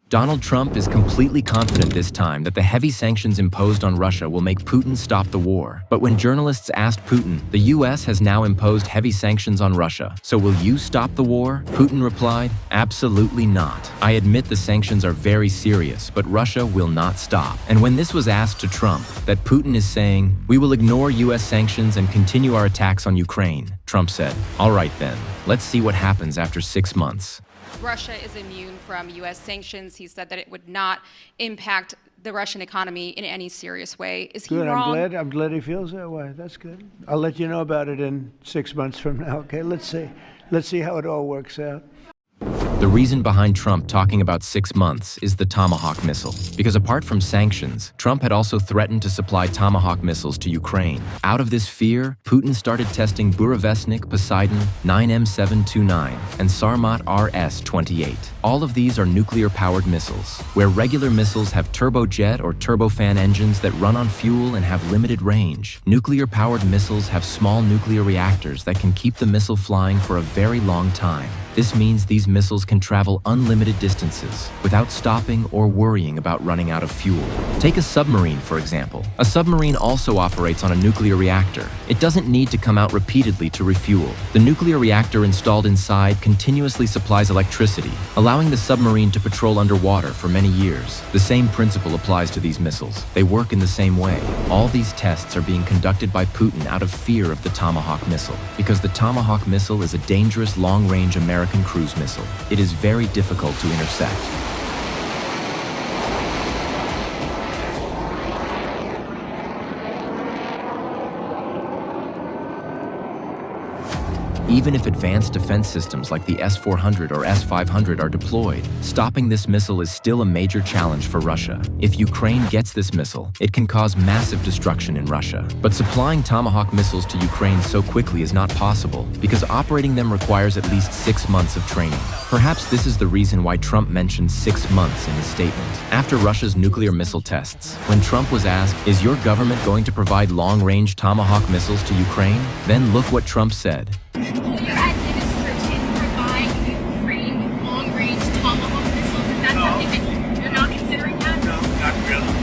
Donald Trump is completely confident this time that the heavy sanctions imposed on Russia will make Putin stop the war. But when journalists asked Putin, the US has now imposed heavy sanctions on Russia, so will you stop the war? Putin replied, absolutely not. I admit the sanctions are very serious, but Russia will not stop. And when this was asked to Trump, that Putin is saying, we will ignore US sanctions and continue our attacks on Ukraine, Trump said, all right then, let's see what happens after 6 months. Russia is immune from U.S. sanctions. He said that it would not impact the Russian economy in any serious way. Is he good. wrong? I'm glad he feels that way. That's good. I'll let you know about it in 6 months from now. Okay, let's see how it all works out. The reason behind Trump talking about 6 months is the Tomahawk missile. Because apart from sanctions, Trump had also threatened to supply Tomahawk missiles to Ukraine. Out of this fear, Putin started testing Burevestnik, Poseidon, 9M729, and Sarmat RS-28. All of these are nuclear-powered missiles, where regular missiles have turbojet or turbofan engines that run on fuel and have limited range. Nuclear-powered missiles have small nuclear reactors that can keep the missile flying for a very long time. This means these missiles can travel unlimited distances without stopping or worrying about running out of fuel. Take a submarine, for example. A submarine also operates on a nuclear reactor. It doesn't need to come out repeatedly to refuel. The nuclear reactor installed inside continuously supplies electricity, allowing the submarine to patrol underwater for many years. The same principle applies to these missiles. They work in the same way. All these tests are being conducted by Putin out of fear of the Tomahawk missile, because the Tomahawk missile is a dangerous long-range American cruise missile. It is very difficult to intercept. Even if advanced defense systems like the S-400 or S-500 are deployed, stopping this missile is still a major challenge for Russia. If Ukraine gets this missile, it can cause massive destruction in Russia. But supplying Tomahawk missiles to Ukraine so quickly is not possible, because operating them requires at least 6 months of training. Perhaps this is the reason why Trump mentioned 6 months in his statement. After Russia's nuclear missile tests, when Trump was asked, is your government going to provide long-range Tomahawk missiles to Ukraine? Then look what Trump said. Will your administration provide Ukraine with long-range Tomahawk missiles? Is that something that you're not considering that? No, not really.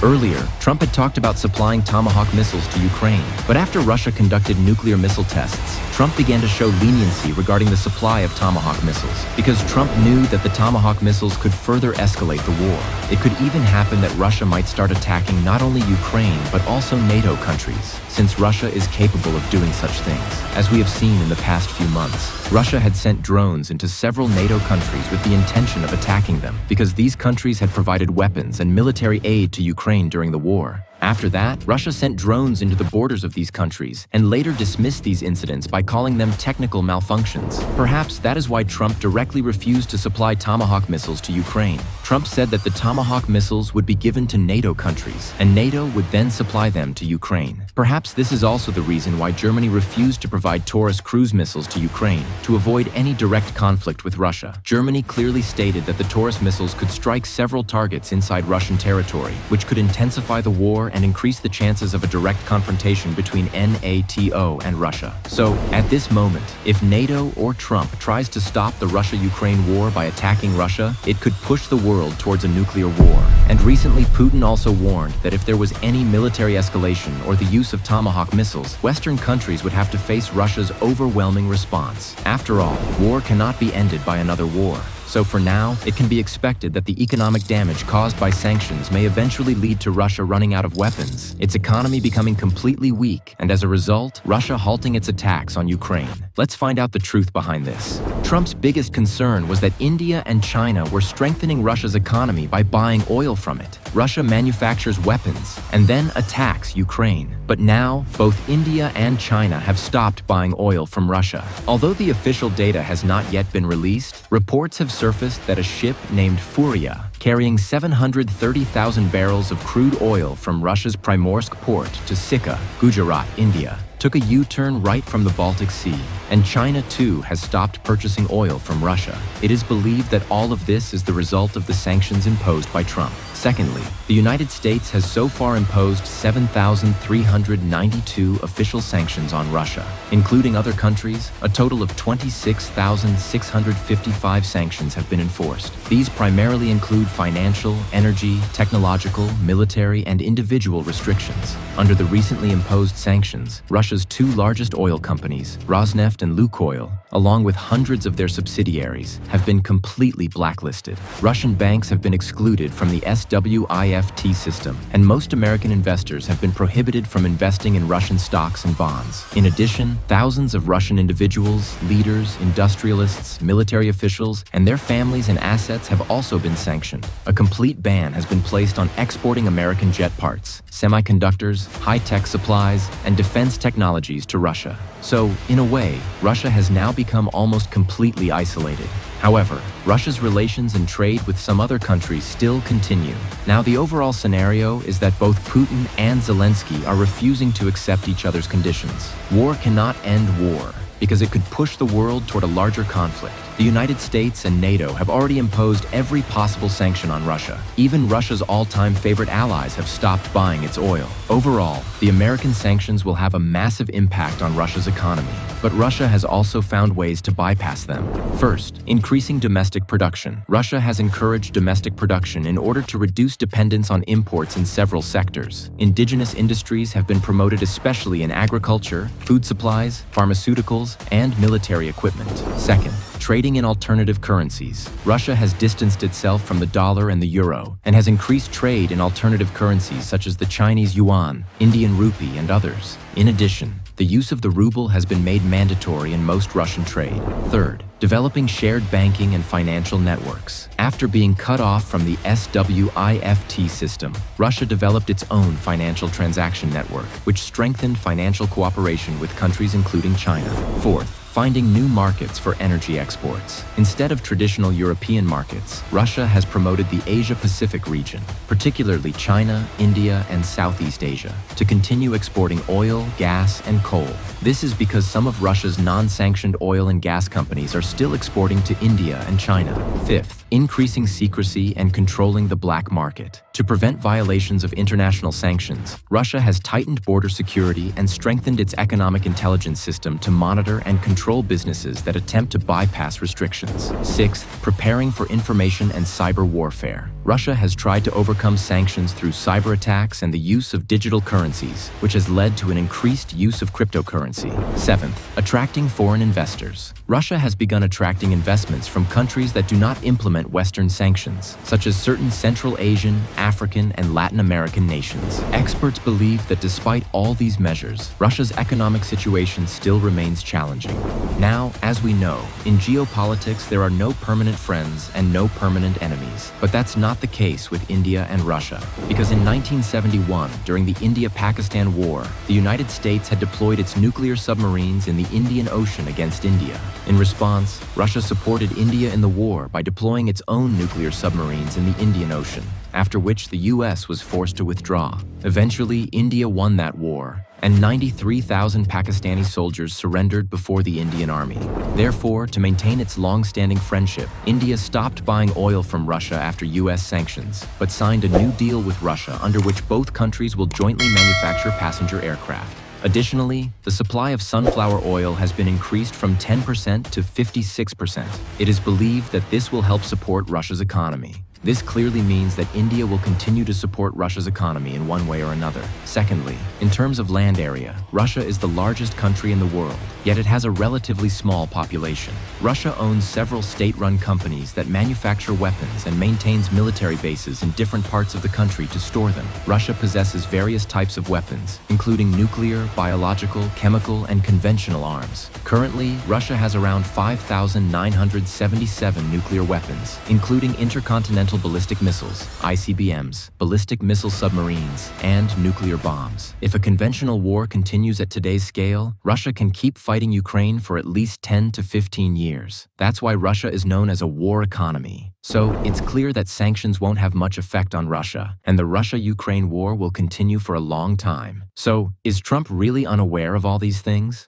Earlier, Trump had talked about supplying Tomahawk missiles to Ukraine, but after Russia conducted nuclear missile tests, Trump began to show leniency regarding the supply of Tomahawk missiles, because Trump knew that the Tomahawk missiles could further escalate the war. It could even happen that Russia might start attacking not only Ukraine, but also NATO countries, since Russia is capable of doing such things. As we have seen in the past few months, Russia had sent drones into several NATO countries with the intention of attacking them, because these countries had provided weapons and military aid to Ukraine during the war. After that, Russia sent drones into the borders of these countries and later dismissed these incidents by calling them technical malfunctions. Perhaps that is why Trump directly refused to supply Tomahawk missiles to Ukraine. Trump said that the Tomahawk missiles would be given to NATO countries, and NATO would then supply them to Ukraine. Perhaps this is also the reason why Germany refused to provide Taurus cruise missiles to Ukraine, to avoid any direct conflict with Russia. Germany clearly stated that the Taurus missiles could strike several targets inside Russian territory, which could intensify the war and increase the chances of a direct confrontation between NATO and Russia. So, at this moment, if NATO or Trump tries to stop the Russia-Ukraine war by attacking Russia, it could push the world towards a nuclear war. And recently, Putin also warned that if there was any military escalation or the use of Tomahawk missiles, Western countries would have to face Russia's overwhelming response. After all, war cannot be ended by another war. So for now, it can be expected that the economic damage caused by sanctions may eventually lead to Russia running out of weapons, its economy becoming completely weak, and as a result, Russia halting its attacks on Ukraine. Let's find out the truth behind this. Trump's biggest concern was that India and China were strengthening Russia's economy by buying oil from it. Russia manufactures weapons and then attacks Ukraine. But now, both India and China have stopped buying oil from Russia. Although the official data has not yet been released, reports have surfaced that a ship named Furia, carrying 730,000 barrels of crude oil from Russia's Primorsk port to Sikka, Gujarat, India, took a U-turn right from the Baltic Sea. And China, too, has stopped purchasing oil from Russia. It is believed that all of this is the result of the sanctions imposed by Trump. Secondly, the United States has so far imposed 7,392 official sanctions on Russia. Including other countries, a total of 26,655 sanctions have been enforced. These primarily include financial, energy, technological, military, and individual restrictions. Under the recently imposed sanctions, Russia's two largest oil companies, Rosneft and Lukoil, along with hundreds of their subsidiaries, have been completely blacklisted. Russian banks have been excluded from the SWIFT system, and most American investors have been prohibited from investing in Russian stocks and bonds. In addition, thousands of Russian individuals, leaders, industrialists, military officials, and their families and assets have also been sanctioned. A complete ban has been placed on exporting American jet parts, semiconductors, high-tech supplies, and defense technologies to Russia. So, in a way, Russia has now become almost completely isolated. However, Russia's relations and trade with some other countries still continue. Now, the overall scenario is that both Putin and Zelensky are refusing to accept each other's conditions. War cannot end war, because it could push the world toward a larger conflict. The United States and NATO have already imposed every possible sanction on Russia. Even Russia's all-time favorite allies have stopped buying its oil. Overall, the American sanctions will have a massive impact on Russia's economy, but Russia has also found ways to bypass them. First, increasing domestic production. Russia has encouraged domestic production in order to reduce dependence on imports in several sectors. Indigenous industries have been promoted especially in agriculture, food supplies, pharmaceuticals, and military equipment. Second, trading in alternative currencies. Russia has distanced itself from the dollar and the euro, and has increased trade in alternative currencies such as the Chinese yuan, Indian rupee, and others. In addition, the use of the ruble has been made mandatory in most Russian trade. Third, developing shared banking and financial networks. After being cut off from the SWIFT system, Russia developed its own financial transaction network, which strengthened financial cooperation with countries including China. Fourth, finding new markets for energy exports. Instead of traditional European markets, Russia has promoted the Asia-Pacific region, particularly China, India, and Southeast Asia, to continue exporting oil, gas, and coal. This is because some of Russia's non-sanctioned oil and gas companies are still exporting to India and China. Fifth, increasing secrecy and controlling the black market. To prevent violations of international sanctions, Russia has tightened border security and strengthened its economic intelligence system to monitor and control businesses that attempt to bypass restrictions. Sixth, preparing for information and cyber warfare. Russia has tried to overcome sanctions through cyber attacks and the use of digital currencies, which has led to an increased use of cryptocurrency. Seventh, attracting foreign investors. Russia has begun attracting investments from countries that do not implement Western sanctions, such as certain Central Asian, African, and Latin American nations. Experts believe that despite all these measures, Russia's economic situation still remains challenging. Now, as we know, in geopolitics there are no permanent friends and no permanent enemies. But that's not the case with India and Russia, because in 1971, during the India-Pakistan War, the United States had deployed its nuclear submarines in the Indian Ocean against India. In response, Russia supported India in the war by deploying its own nuclear submarines in the Indian Ocean, after which the US was forced to withdraw. Eventually, India won that war, and 93,000 Pakistani soldiers surrendered before the Indian army. Therefore, to maintain its long-standing friendship, India stopped buying oil from Russia after US sanctions, but signed a new deal with Russia under which both countries will jointly manufacture passenger aircraft. Additionally, the supply of sunflower oil has been increased from 10% to 56%. It is believed that this will help support Russia's economy. This clearly means that India will continue to support Russia's economy in one way or another. Secondly, in terms of land area, Russia is the largest country in the world, yet it has a relatively small population. Russia owns several state-run companies that manufacture weapons and maintains military bases in different parts of the country to store them. Russia possesses various types of weapons, including nuclear, biological, chemical, and conventional arms. Currently, Russia has around 5,977 nuclear weapons, including intercontinental ballistic missiles, ICBMs, ballistic missile submarines, and nuclear bombs. If a conventional war continues at today's scale, Russia can keep fighting Ukraine for at least 10 to 15 years. That's why Russia is known as a war economy. So, it's clear that sanctions won't have much effect on Russia, and the Russia-Ukraine war will continue for a long time. So, is Trump really unaware of all these things?